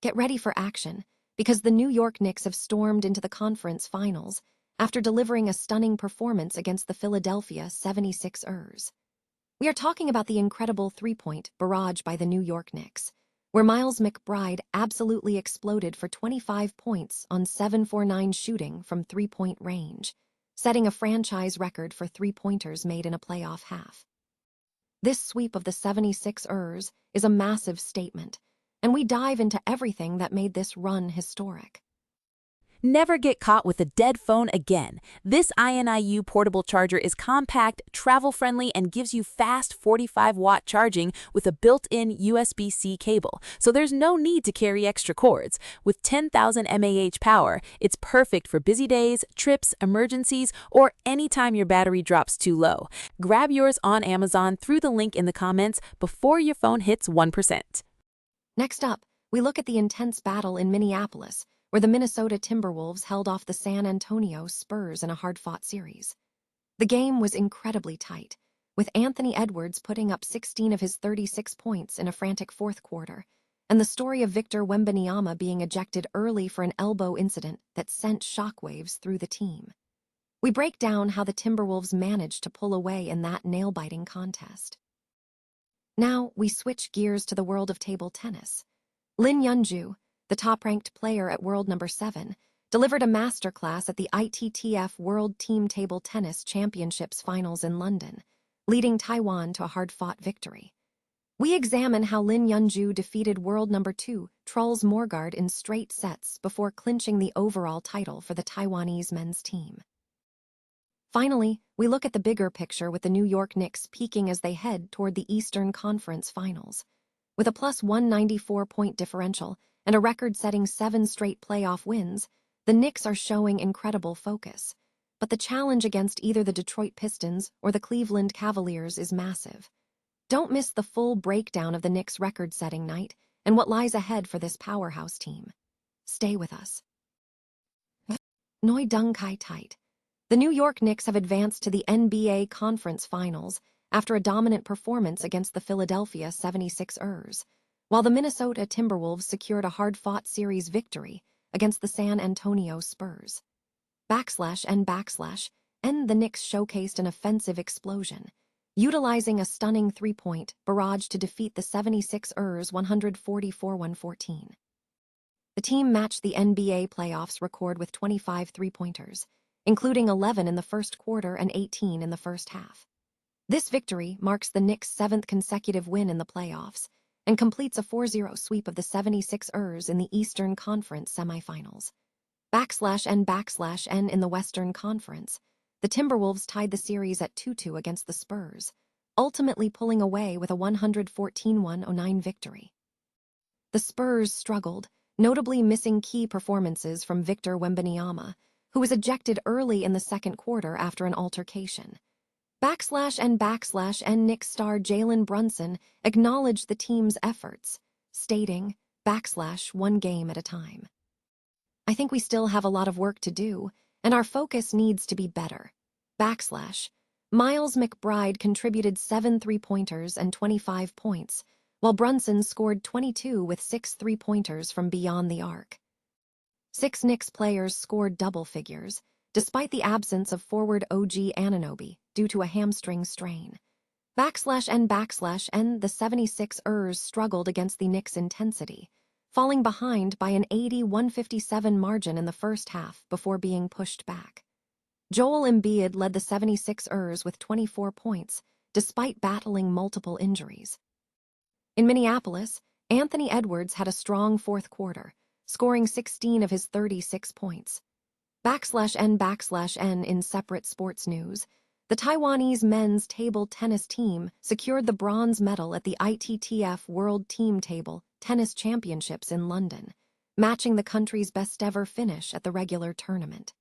Get ready for action, because the New York Knicks have stormed into the conference finals after delivering a stunning performance against the Philadelphia 76ers. We are talking about the incredible three-point barrage by the New York Knicks, where Miles McBride absolutely exploded for 25 points on 7-for-9 shooting from three-point range, setting a franchise record for three-pointers made in a playoff half. This sweep of the 76ers is a massive statement, and we dive into everything that made this run historic. Never get caught with a dead phone again. This INIU portable charger is compact, travel-friendly, and gives you fast 45-watt charging with a built-in USB-C cable, so there's no need to carry extra cords. With 10,000 mAh power, it's perfect for busy days, trips, emergencies, or anytime your battery drops too low. Grab yours on Amazon through the link in the comments before your phone hits 1%. Next up, we look at the intense battle in Minneapolis, where the Minnesota Timberwolves held off the San Antonio Spurs in a hard-fought series. The game was incredibly tight, with Anthony Edwards putting up 16 of his 36 points in a frantic fourth quarter, and the story of Victor Wembanyama being ejected early for an elbow incident that sent shockwaves through the team. We break down how the Timberwolves managed to pull away in that nail-biting contest. Now, we switch gears to the world of table tennis. Lin Yunju, the top-ranked player at World number 7, delivered a masterclass at the ITTF World Team Table Tennis Championships Finals in London, leading Taiwan to a hard-fought victory. We examine how Lin Yunju defeated World number 2 Truls Morgaard in straight sets before clinching the overall title for the Taiwanese men's team. Finally, we look at the bigger picture with the New York Knicks peaking as they head toward the Eastern Conference Finals. With a plus 194-point differential and a record-setting 7 straight playoff wins, the Knicks are showing incredible focus. But the challenge against either the Detroit Pistons or the Cleveland Cavaliers is massive. Don't miss the full breakdown of the Knicks' record-setting night and what lies ahead for this powerhouse team. Stay with us. Noi Dung Kai Tight. The New York Knicks have advanced to the NBA Conference Finals after a dominant performance against the Philadelphia 76ers, while the Minnesota Timberwolves secured a hard-fought series victory against the San Antonio Spurs. And the Knicks showcased an offensive explosion, utilizing a stunning three-point barrage to defeat the 76ers 144-114. The team matched the NBA playoffs record with 25 three-pointers, including 11 in the first quarter and 18 in the first half. This victory marks the Knicks' 7th consecutive win in the playoffs and completes a 4-0 sweep of the 76ers in the Eastern Conference semifinals. And in the Western Conference, the Timberwolves tied the series at 2-2 against the Spurs, ultimately pulling away with a 114-109 victory. The Spurs struggled, notably missing key performances from Victor Wembanyama, who was ejected early in the second quarter after an altercation. And Knicks star Jalen Brunson acknowledged the team's efforts, stating, "one game at a time. I think we still have a lot of work to do, and our focus needs to be better." Miles McBride contributed 7 three-pointers and 25 points, while Brunson scored 22 with 6 three-pointers from beyond the arc. 6 Knicks players scored double figures, despite the absence of forward OG Anunoby due to a hamstring strain. And the 76ers struggled against the Knicks' intensity, falling behind by an 80-157 margin in the first half before being pushed back. Joel Embiid led the 76ers with 24 points, despite battling multiple injuries. In Minneapolis, Anthony Edwards had a strong fourth quarter, scoring 16 of his 36 points. In separate sports news, the Taiwanese men's table tennis team secured the bronze medal at the ITTF World Team Table Tennis Championships in London, matching the country's best-ever finish at the regular tournament.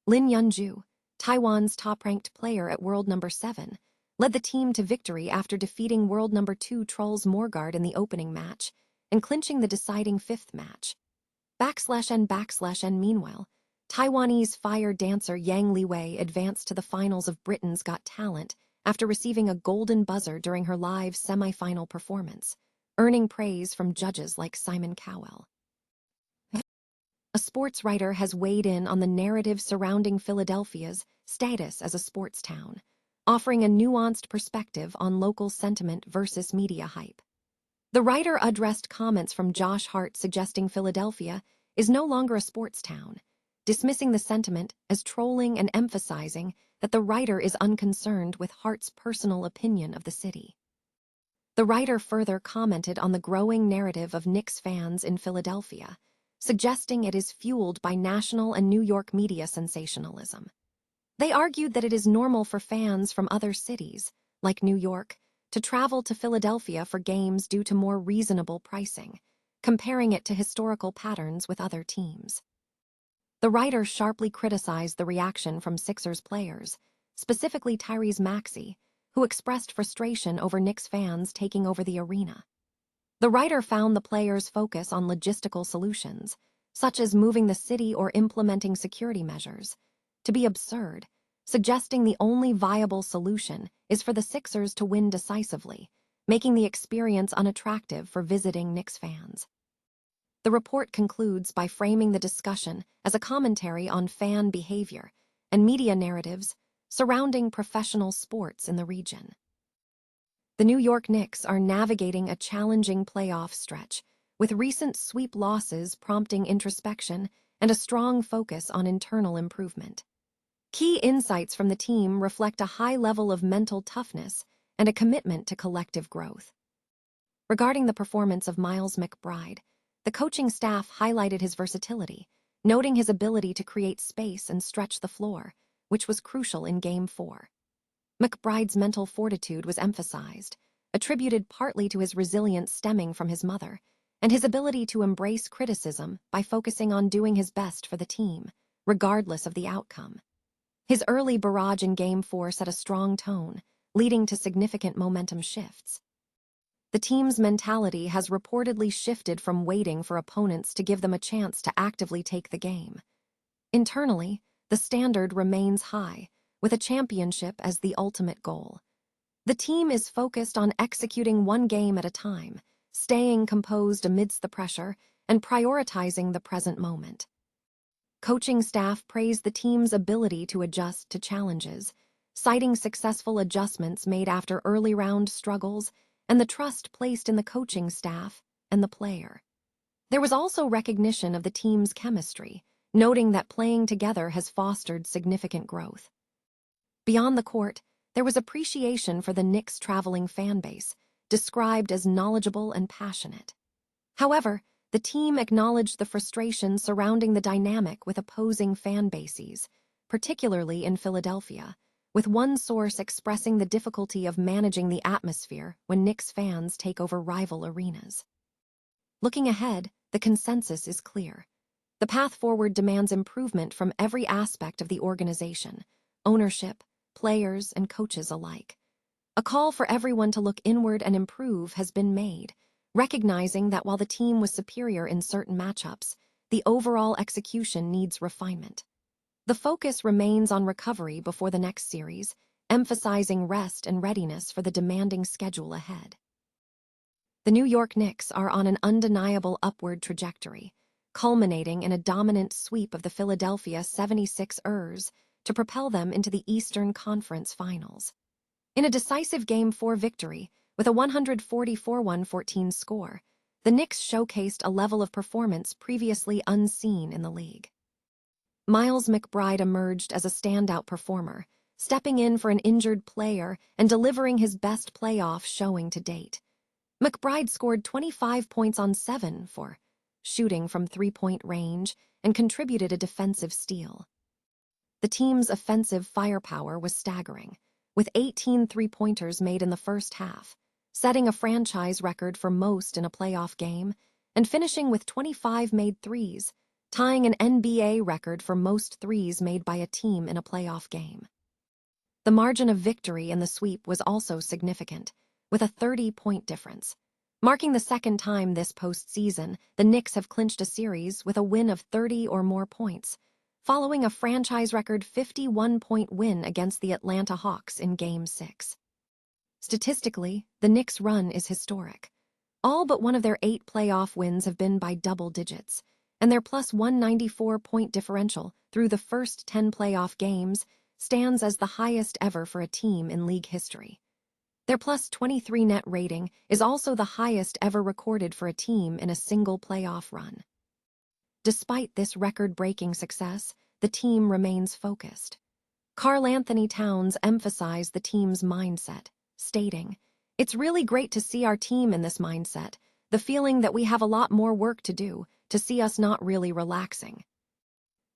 Lin Yunju, Taiwan's top-ranked player at World number 7, led the team to victory after defeating World number 2 Truls Morgaard in the opening match and clinching the deciding 5th match. Meanwhile, Taiwanese fire dancer Yang Li-wei advanced to the finals of Britain's Got Talent after receiving a golden buzzer during her live semi-final performance, earning praise from judges like Simon Cowell. A sports writer has weighed in on the narrative surrounding Philadelphia's status as a sports town, offering a nuanced perspective on local sentiment versus media hype. The writer addressed comments from Josh Hart suggesting Philadelphia is no longer a sports town, dismissing the sentiment as trolling and emphasizing that the writer is unconcerned with Hart's personal opinion of the city. The writer further commented on the growing narrative of Knicks fans in Philadelphia, suggesting it is fueled by national and New York media sensationalism. They argued that it is normal for fans from other cities, like New York, to travel to Philadelphia for games due to more reasonable pricing, comparing it to historical patterns with other teams. The writer sharply criticized the reaction from Sixers players, specifically Tyrese Maxey, who expressed frustration over Knicks fans taking over the arena. The writer found the players' focus on logistical solutions, such as moving the city or implementing security measures, to be absurd, suggesting the only viable solution is for the Sixers to win decisively, making the experience unattractive for visiting Knicks fans. The report concludes by framing the discussion as a commentary on fan behavior and media narratives surrounding professional sports in the region. The New York Knicks are navigating a challenging playoff stretch, with recent sweep losses prompting introspection and a strong focus on internal improvement. Key insights from the team reflect a high level of mental toughness and a commitment to collective growth. Regarding the performance of Miles McBride, the coaching staff highlighted his versatility, noting his ability to create space and stretch the floor, which was crucial in Game 4. McBride's mental fortitude was emphasized, attributed partly to his resilience stemming from his mother, and his ability to embrace criticism by focusing on doing his best for the team, regardless of the outcome. His early barrage in Game 4 set a strong tone, leading to significant momentum shifts. The team's mentality has reportedly shifted from waiting for opponents to give them a chance to actively take the game. Internally, the standard remains high, with a championship as the ultimate goal. The team is focused on executing one game at a time, staying composed amidst the pressure, and prioritizing the present moment. Coaching staff praised the team's ability to adjust to challenges, citing successful adjustments made after early round struggles and the trust placed in the coaching staff and the player. There was also recognition of the team's chemistry, noting that playing together has fostered significant growth. Beyond the court, there was appreciation for the Knicks' traveling fan base, described as knowledgeable and passionate. However, the team acknowledged the frustration surrounding the dynamic with opposing fan bases, particularly in Philadelphia, with one source expressing the difficulty of managing the atmosphere when Knicks fans take over rival arenas. Looking ahead, the consensus is clear. The path forward demands improvement from every aspect of the organization: ownership, players, and coaches alike. A call for everyone to look inward and improve has been made, recognizing that while the team was superior in certain matchups, the overall execution needs refinement. The focus remains on recovery before the next series, emphasizing rest and readiness for the demanding schedule ahead. The New York Knicks are on an undeniable upward trajectory, culminating in a dominant sweep of the Philadelphia 76ers to propel them into the Eastern Conference Finals. In a decisive Game 4 victory, with a 144-114 score, the Knicks showcased a level of performance previously unseen in the league. Miles McBride emerged as a standout performer, stepping in for an injured player and delivering his best playoff showing to date. McBride scored 25 points on 7 for shooting from three-point range and contributed a defensive steal. The team's offensive firepower was staggering, with 18 three-pointers made in the first half, setting a franchise record for most in a playoff game, and finishing with 25 made threes, tying an NBA record for most threes made by a team in a playoff game. The margin of victory in the sweep was also significant, with a 30-point difference, marking the second time this postseason the Knicks have clinched a series with a win of 30 or more points, following a franchise record 51-point win against the Atlanta Hawks in Game 6. Statistically, the Knicks' run is historic. All but one of their 8 playoff wins have been by double digits, and their plus 194-point differential through the first 10 playoff games stands as the highest ever for a team in league history. Their plus 23 net rating is also the highest ever recorded for a team in a single playoff run. Despite this record-breaking success, the team remains focused. Karl Anthony Towns emphasized the team's mindset, stating, "It's really great to see our team in this mindset, the feeling that we have a lot more work to do, to see us not really relaxing."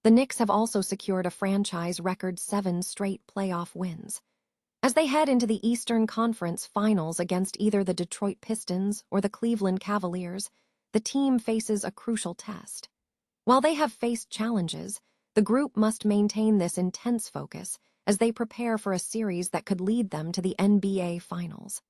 The Knicks have also secured a franchise record 7 straight playoff wins. As they head into the Eastern Conference Finals against either the Detroit Pistons or the Cleveland Cavaliers, the team faces a crucial test. While they have faced challenges, the group must maintain this intense focus as they prepare for a series that could lead them to the NBA Finals.